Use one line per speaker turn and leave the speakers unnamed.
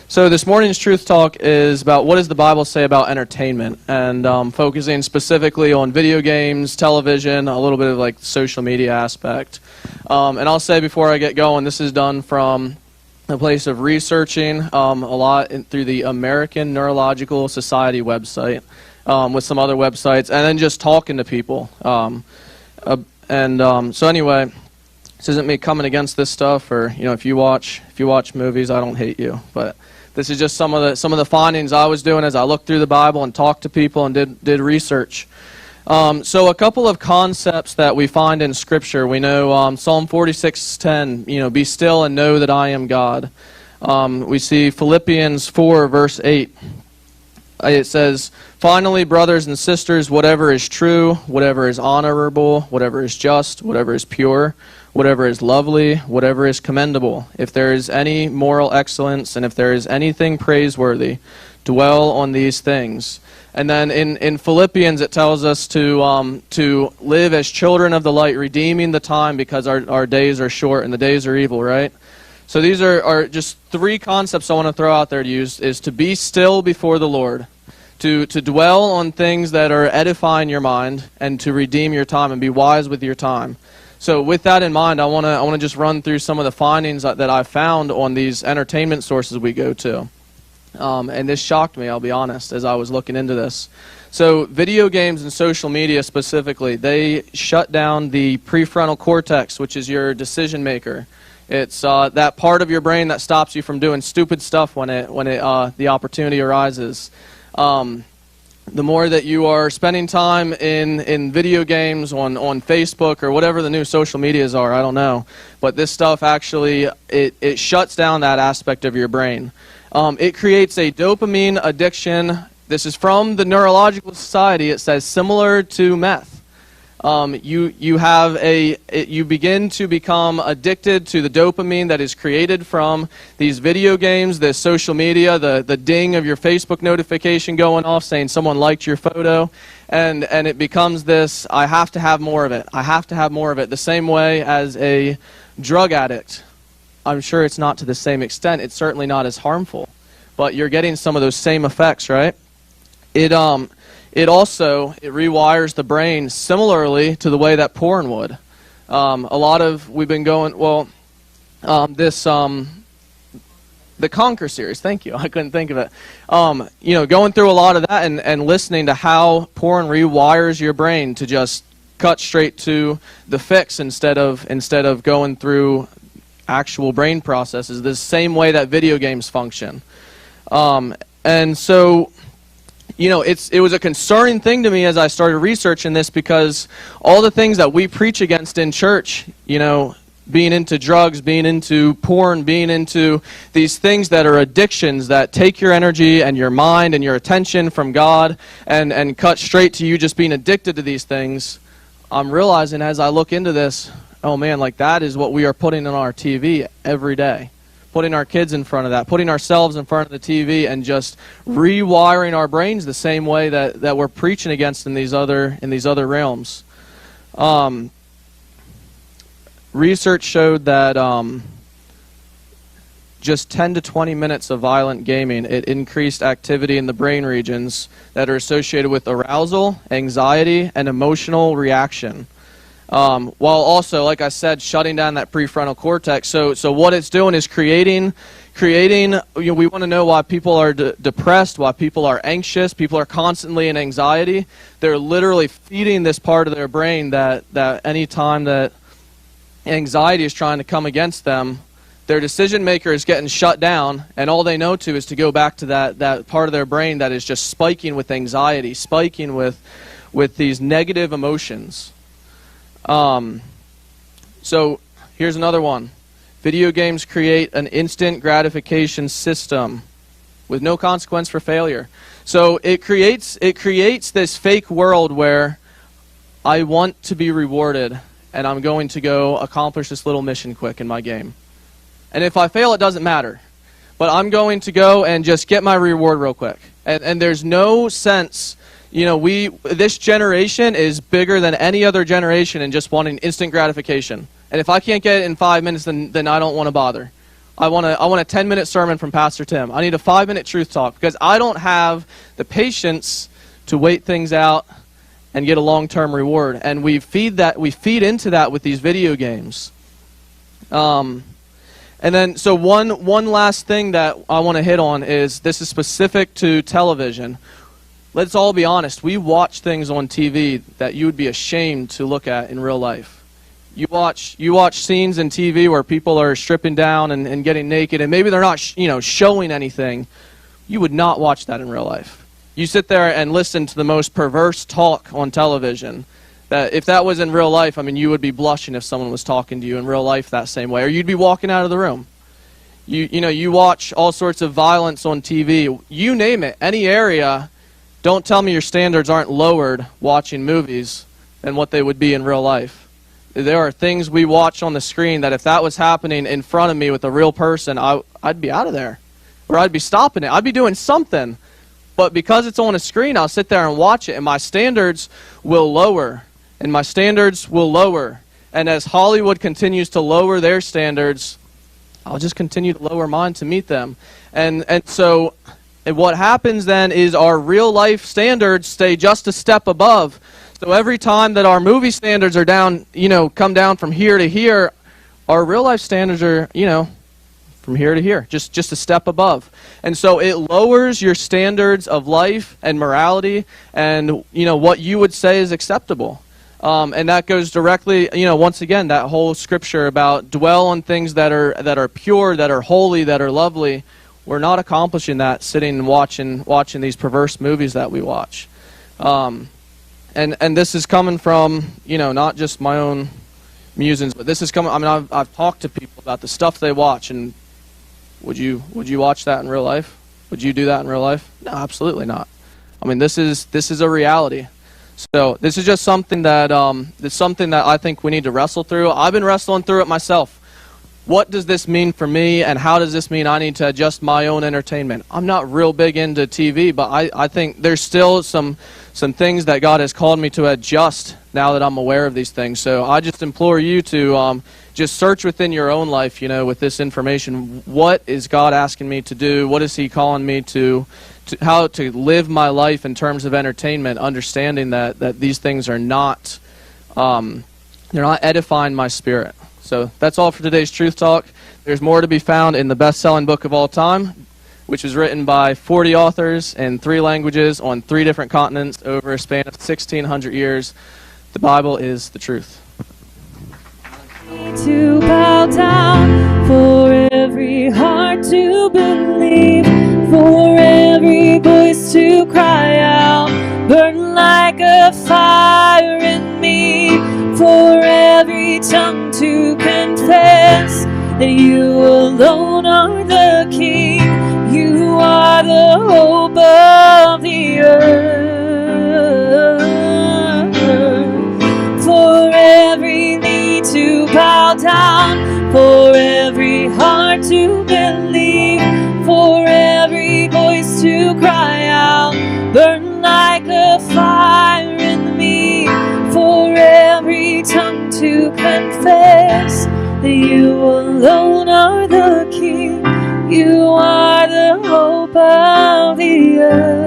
So this morning's Truth Talk is about what does the Bible say about entertainment, and focusing specifically on video games, television, a little bit of like social media aspect. And I'll say before I get going, this is done from a place of researching a lot through the American Neurological Society website, with some other websites, and then just talking to people. So anyway, this isn't me coming against this stuff, or if you watch movies, I don't hate you, but this is just some of the findings I was doing as I looked through the Bible and talked to people and did research. So a couple of concepts that we find in Scripture. We know Psalm 46:10, be still and know that I am God. We see Philippians 4, verse 8. It says, "Finally, brothers and sisters, whatever is true, whatever is honorable, whatever is just, whatever is pure, whatever is lovely, whatever is commendable, if there is any moral excellence, and if there is anything praiseworthy, dwell on these things." And then in Philippians it tells us to live as children of the light, redeeming the time because our days are short and the days are evil, right? So these are just three concepts I want to throw out there to use, is to be still before the Lord, to dwell on things that are edifying your mind, and to redeem your time and be wise with your time. So with that in mind, I want to just run through some of the findings that I found on these entertainment sources we go to. And this shocked me, I'll be honest, as I was looking into this. So video games and social media specifically, they shut down the prefrontal cortex, which is your decision maker. It's that part of your brain that stops you from doing stupid stuff when the opportunity arises. The more that you are spending time in video games, on Facebook, or whatever the new social medias are, I don't know. But this stuff actually, it shuts down that aspect of your brain. It creates a dopamine addiction. This is from the Neurological Society. It says similar to meth. You begin to become addicted to the dopamine that is created from these video games, the social media, the ding of your Facebook notification going off saying someone liked your photo, and it becomes this, I have to have more of it. I have to have more of it. The same way as a drug addict. I'm sure it's not to the same extent. It's certainly not as harmful, but you're getting some of those same effects, right? It also rewires the brain similarly to the way that porn would. We've been going, the Conquer series, thank you, I couldn't think of it. Going through a lot of that and listening to how porn rewires your brain to just cut straight to the fix instead of going through actual brain processes, the same way that video games function. And so, it was a concerning thing to me as I started researching this, because all the things that we preach against in church, being into drugs, being into porn, being into these things that are addictions that take your energy and your mind and your attention from God and cut straight to you just being addicted to these things, I'm realizing as I look into this, oh man, like that is what we are putting on our TV every day. Putting our kids in front of that, putting ourselves in front of the TV, and just rewiring our brains the same way that we're preaching against in these other realms. Research showed that just 10 to 20 minutes of violent gaming, it increased activity in the brain regions that are associated with arousal, anxiety, and emotional reaction. While also, like I said, shutting down that prefrontal cortex. So what it's doing is creating. We want to know why people are depressed, why people are anxious, people are constantly in anxiety. They're literally feeding this part of their brain that any time that anxiety is trying to come against them, their decision maker is getting shut down, and all they know is to go back to that part of their brain that is just spiking with anxiety, spiking with these negative emotions. So here's another one. Video games create an instant gratification system with no consequence for failure. So it creates this fake world where I want to be rewarded, and I'm going to go accomplish this little mission quick in my game. And if I fail, it doesn't matter. But I'm going to go and just get my reward real quick. And there's no sense. This generation is bigger than any other generation in just wanting instant gratification. And if I can't get it in 5 minutes, then I don't want to bother. I want a 10-minute sermon from Pastor Tim. I need a 5-minute truth talk, because I don't have the patience to wait things out and get a long-term reward. And we feed into that with these video games. And then, so one last thing that I want to hit on is, this is specific to television. Let's all be honest. We watch things on TV that you would be ashamed to look at in real life. You watch scenes in TV where people are stripping down and getting naked, and maybe they're not showing anything. You would not watch that in real life. You sit there and listen to the most perverse talk on television. That if that was in real life, I mean, you would be blushing if someone was talking to you in real life that same way, or you'd be walking out of the room. You watch all sorts of violence on TV. You name it, any area. Don't tell me your standards aren't lowered watching movies than what they would be in real life. There are things we watch on the screen that if that was happening in front of me with a real person, I'd be out of there. Or I'd be stopping it. I'd be doing something. But because it's on a screen, I'll sit there and watch it, and my standards will lower. And my standards will lower. And as Hollywood continues to lower their standards, I'll just continue to lower mine to meet them. And so what happens then is our real life standards stay just a step above. So every time that our movie standards are down, come down from here to here, our real life standards are, from here to here, just a step above. And so it lowers your standards of life and morality and, what you would say is acceptable. And that goes directly, once again, that whole scripture about dwell on things that are pure, that are holy, that are lovely. We're not accomplishing that sitting and watching these perverse movies that we watch. And this is coming from, not just my own musings, but this is coming, I've talked to people about the stuff they watch, and would you watch that in real life? Would you do that in real life? No, absolutely not. This is a reality. So this is just something that I think we need to wrestle through. I've been wrestling through it myself. What does this mean for me, and how does this mean I need to adjust my own entertainment? I'm not real big into TV, but I think there's still some things that God has called me to adjust now that I'm aware of these things. So I just implore you to just search within your own life, with this information. What is God asking me to do? What is He calling me to how to live my life in terms of entertainment, understanding that these things are not, they're not edifying my spirit. So that's all for today's Truth Talk. There's more to be found in the best-selling book of all time, which was written by 40 authors in 3 languages on 3 different continents over a span of 1,600 years. The Bible is the truth.
To bow down, for every heart to believe, for every voice to cry out, burn like a fire in me, for every tongue to confess that you alone are the King. You are the hope of the earth. For every knee to bow down, for every heart to believe, for every voice to cry out, burn like a fire in me, for every tongue to confess that you alone are the King. You are the hope of the earth.